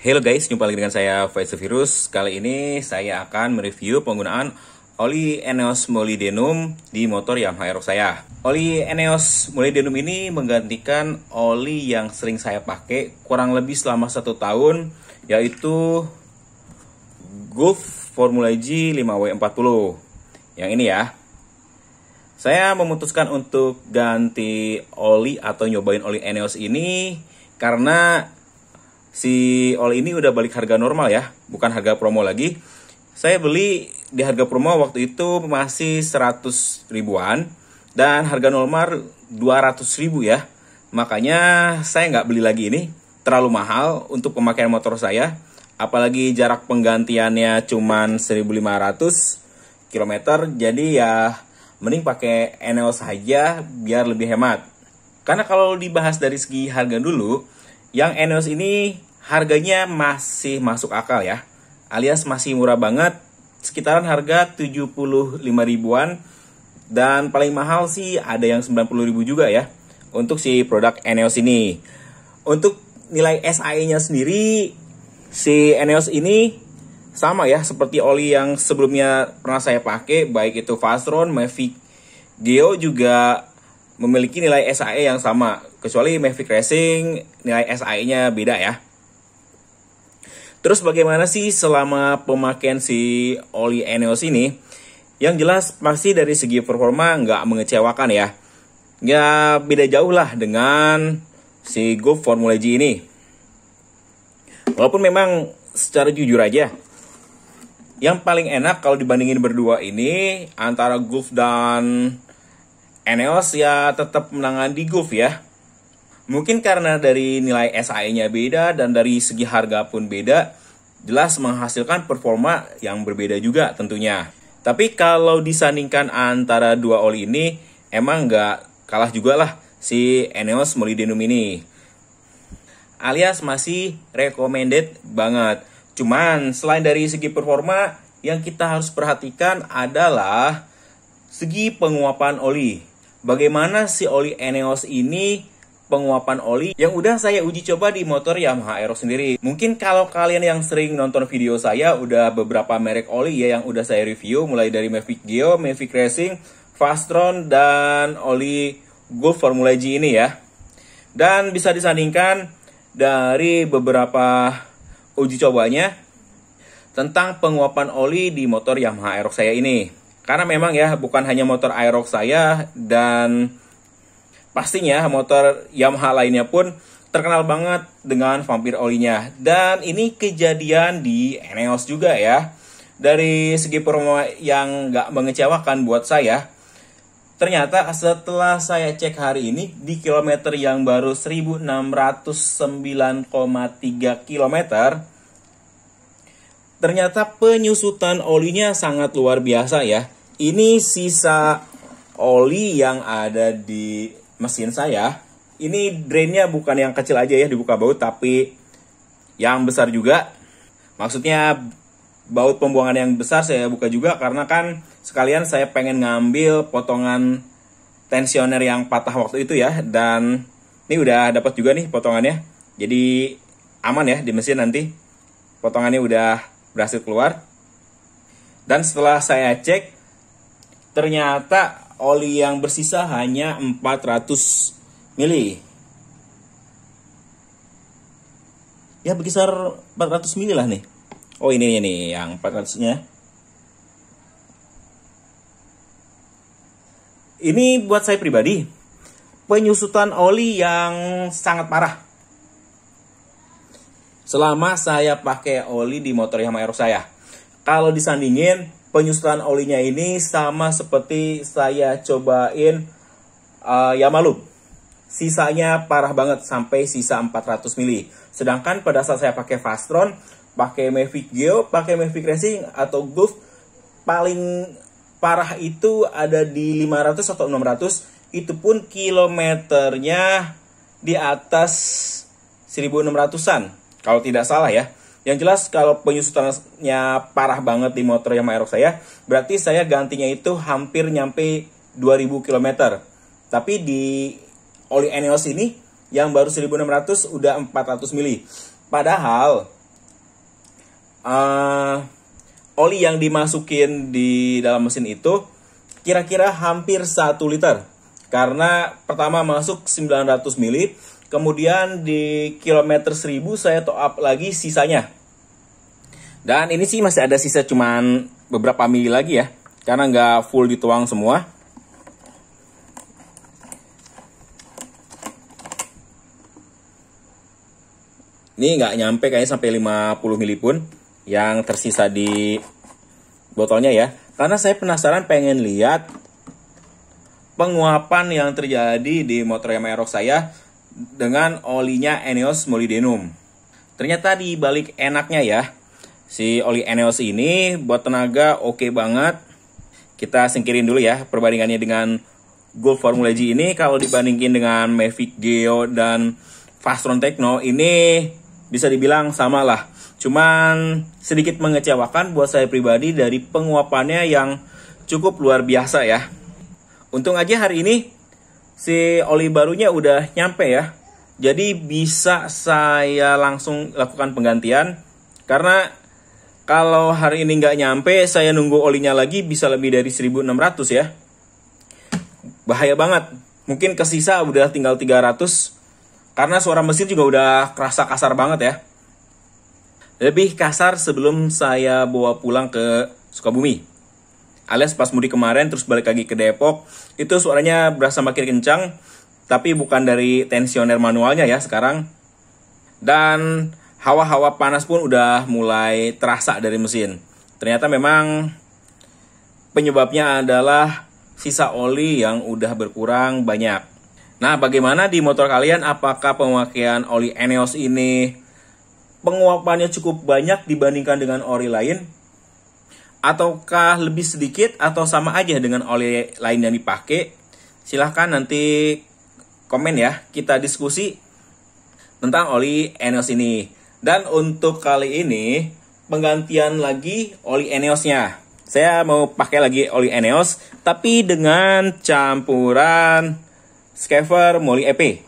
Halo guys, jumpa lagi dengan saya Faisal Virus. Kali ini saya akan mereview penggunaan oli Eneos Molybdenum di motor Yamaha Aerox saya. Oli Eneos Molybdenum ini menggantikan oli yang sering saya pakai kurang lebih selama 1 tahun, yaitu Gulf Formula G 5W40. Yang ini ya. Saya memutuskan untuk ganti oli atau nyobain oli Eneos ini karena si oli ini udah balik harga normal ya, bukan harga promo lagi. Saya beli di harga promo waktu itu masih 100 ribuan dan harga normal 200 ribu ya. Makanya saya nggak beli lagi ini, terlalu mahal untuk pemakaian motor saya. Apalagi jarak penggantiannya cuman 1500 km, jadi ya mending pakai Eneos saja biar lebih hemat. Karena kalau dibahas dari segi harga dulu, yang Eneos ini harganya masih masuk akal ya, alias masih murah banget, sekitaran harga 75 ribuan, dan paling mahal sih ada yang 90 ribu juga ya untuk si produk Eneos ini. Untuk nilai SAE-nya sendiri, si Eneos ini sama ya seperti oli yang sebelumnya pernah saya pakai, baik itu Fastron, Mavic Geo juga memiliki nilai SAE yang sama, kecuali Mavic Racing nilai SAE-nya beda ya. Terus bagaimana sih selama pemakaian si oli Eneos ini? Yang jelas pasti dari segi performa nggak mengecewakan ya. Ya beda jauh lah dengan si Gulf Formula G ini. Walaupun memang secara jujur aja, yang paling enak kalau dibandingin berdua ini antara Gulf dan Eneos ya tetap menangan di Gulf ya. Mungkin karena dari nilai SAE-nya beda dan dari segi harga pun beda, jelas menghasilkan performa yang berbeda juga tentunya. Tapi kalau disandingkan antara dua oli ini, emang nggak kalah juga lah si Eneos Molybdenum ini. Alias masih recommended banget. Cuman selain dari segi performa, yang kita harus perhatikan adalah segi penguapan oli. Bagaimana si oli Eneos ini penguapan oli yang udah saya uji coba di motor Yamaha Aerox sendiri. Mungkin kalau kalian yang sering nonton video saya, udah beberapa merek oli ya yang udah saya review, mulai dari Mavic Geo, Mavic Racing, Fastron, dan oli Gulf Formula G ini ya. Dan bisa disandingkan dari beberapa uji cobanya tentang penguapan oli di motor Yamaha Aerox saya ini. Karena memang ya bukan hanya motor Aerox saya, dan pastinya motor Yamaha lainnya pun terkenal banget dengan vampir olinya. Dan ini kejadian di Eneos juga ya. Dari segi performa yang nggak mengecewakan buat saya, ternyata setelah saya cek hari ini di kilometer yang baru 1609,3 km, ternyata penyusutan olinya sangat luar biasa ya. Ini sisa oli yang ada di mesin saya. Ini drainnya bukan yang kecil aja ya dibuka baut, tapi yang besar juga. Maksudnya baut pembuangan yang besar saya buka juga karena kan sekalian saya pengen ngambil potongan tensioner yang patah waktu itu ya. Dan ini udah dapat juga nih potongannya. Jadi aman ya di mesin nanti. Potongannya udah berhasil keluar. Dan setelah saya cek, ternyata oli yang bersisa hanya 400 mili. Ya berkisar 400 mili lah nih. Oh ini nih yang 400-nya. Ini buat saya pribadi penyusutan oli yang sangat parah selama saya pakai oli di motor Yamaha Aerox saya. Kalau disandingin, penyusutan olinya ini sama seperti saya cobain Yamalum. Sisanya parah banget sampai sisa 400 mili. Sedangkan pada saat saya pakai Fastron, pakai Mavic Geo, pakai Mavic Racing atau Gulf, paling parah itu ada di 500 atau 600. Itu pun kilometernya di atas 1600-an. Kalau tidak salah ya. Yang jelas kalau penyusutannya parah banget di motor Yamaha Aerox saya, berarti saya gantinya itu hampir nyampe 2000 km. Tapi di oli Eneos ini yang baru 1600 udah 400 mili. Padahal oli yang dimasukin di dalam mesin itu kira-kira hampir 1 liter. Karena pertama masuk 900 mili, kemudian di kilometer 1000 saya top up lagi sisanya. Dan ini sih masih ada sisa cuman beberapa mili lagi ya, karena nggak full dituang semua. Ini nggak nyampe kayaknya sampai 50 mili pun yang tersisa di botolnya ya. Karena saya penasaran pengen lihat penguapan yang terjadi di motor Yamaha Aerox saya dengan olinya ENEOS Molybdenum. Ternyata di balik enaknya ya, si oli ENEOS ini buat tenaga oke banget. Kita singkirin dulu ya perbandingannya dengan Golf Formula G ini. Kalau dibandingin dengan Mavic Geo dan Fastron Tekno, ini bisa dibilang sama lah. Cuman sedikit mengecewakan buat saya pribadi dari penguapannya yang cukup luar biasa ya. Untung aja hari ini si oli barunya udah nyampe ya. Jadi bisa saya langsung lakukan penggantian. Karena kalau hari ini nggak nyampe, saya nunggu olinya lagi bisa lebih dari 1.600 ya. Bahaya banget. Mungkin kesisa udah tinggal 300. Karena suara mesin juga udah kerasa kasar banget ya. Lebih kasar sebelum saya bawa pulang ke Sukabumi. Alias pas mudik kemarin terus balik lagi ke Depok. Itu suaranya berasa makin kencang. Tapi bukan dari tensioner manualnya ya sekarang. Dan hawa-hawa panas pun udah mulai terasa dari mesin. Ternyata memang penyebabnya adalah sisa oli yang udah berkurang banyak. Nah, bagaimana di motor kalian? Apakah pemakaian oli ENEOS ini penguapannya cukup banyak dibandingkan dengan oli lain? Ataukah lebih sedikit atau sama aja dengan oli lain yang dipakai? Silahkan nanti komen ya, kita diskusi tentang oli ENEOS ini. Dan untuk kali ini, penggantian lagi oli ENEOS-nya. Saya mau pakai lagi oli ENEOS, tapi dengan campuran Schaefer Moly EP.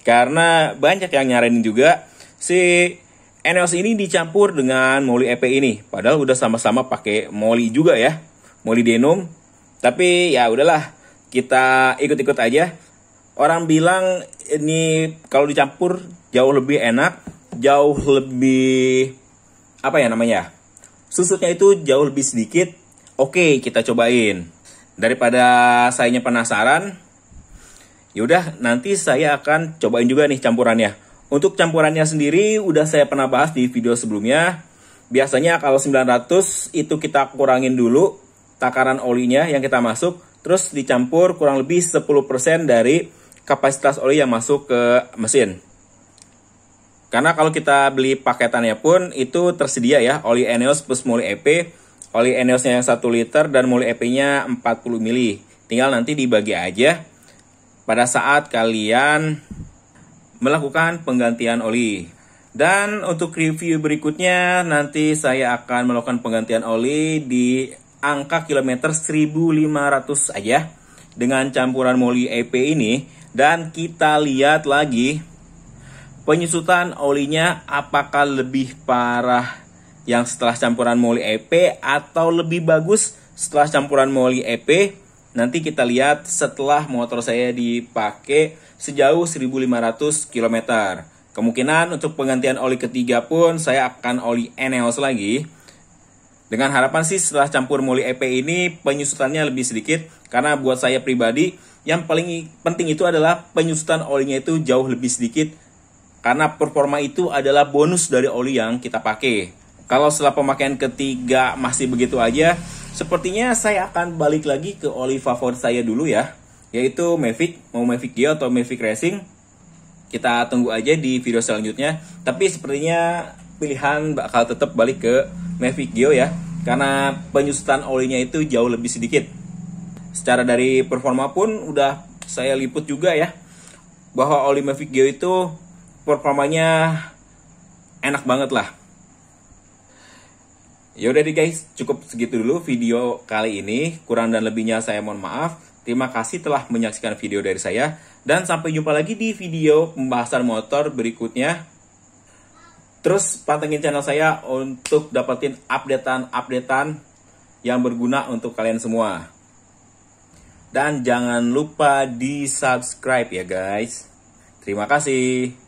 Karena banyak yang nyaranin juga si ENEOS ini dicampur dengan Moly EP ini. Padahal udah sama-sama pakai Moly juga ya, Molybdenum. Tapi ya udahlah, kita ikut-ikut aja. Orang bilang ini kalau dicampur jauh lebih enak, jauh lebih apa ya namanya? Susutnya itu jauh lebih sedikit. Oke, kita cobain. Daripada sayanya penasaran, yaudah, nanti saya akan cobain juga nih campurannya. Untuk campurannya sendiri udah saya pernah bahas di video sebelumnya. Biasanya kalau 900 itu kita kurangin dulu takaran olinya yang kita masuk. Terus dicampur kurang lebih 10% dari kapasitas oli yang masuk ke mesin. Karena kalau kita beli paketannya pun itu tersedia ya. Oli ENEOS plus Moly EP. Oli ENEOSnya yang 1 liter dan Moly EP-nya 40 mili. Tinggal nanti dibagi aja pada saat kalian melakukan penggantian oli. Dan untuk review berikutnya nanti saya akan melakukan penggantian oli di angka kilometer 1500 aja dengan campuran Moly EP ini. Dan kita lihat lagi penyusutan olinya apakah lebih parah yang setelah campuran Moly EP atau lebih bagus setelah campuran Moly EP. Nanti kita lihat setelah motor saya dipakai sejauh 1.500 km. Kemungkinan untuk penggantian oli ketiga pun saya akan oli ENEOS lagi. Dengan harapan sih setelah campur Moly EP ini penyusutannya lebih sedikit. Karena buat saya pribadi yang paling penting itu adalah penyusutan olinya itu jauh lebih sedikit. Karena performa itu adalah bonus dari oli yang kita pakai. Kalau setelah pemakaian ketiga masih begitu aja, sepertinya saya akan balik lagi ke oli favorit saya dulu ya, yaitu Mavic, mau Mavic Geo atau Mavic Racing. Kita tunggu aja di video selanjutnya. Tapi sepertinya pilihan bakal tetap balik ke Mavic Geo ya, karena penyusutan olinya itu jauh lebih sedikit. Secara dari performa pun udah saya liput juga ya, bahwa oli Mavic Geo itu performanya enak banget lah. Yaudah deh guys, cukup segitu dulu video kali ini. Kurang dan lebihnya saya mohon maaf. Terima kasih telah menyaksikan video dari saya. Dan sampai jumpa lagi di video pembahasan motor berikutnya. Terus pantengin channel saya untuk dapetin updatean yang berguna untuk kalian semua. Dan jangan lupa di subscribe ya guys. Terima kasih.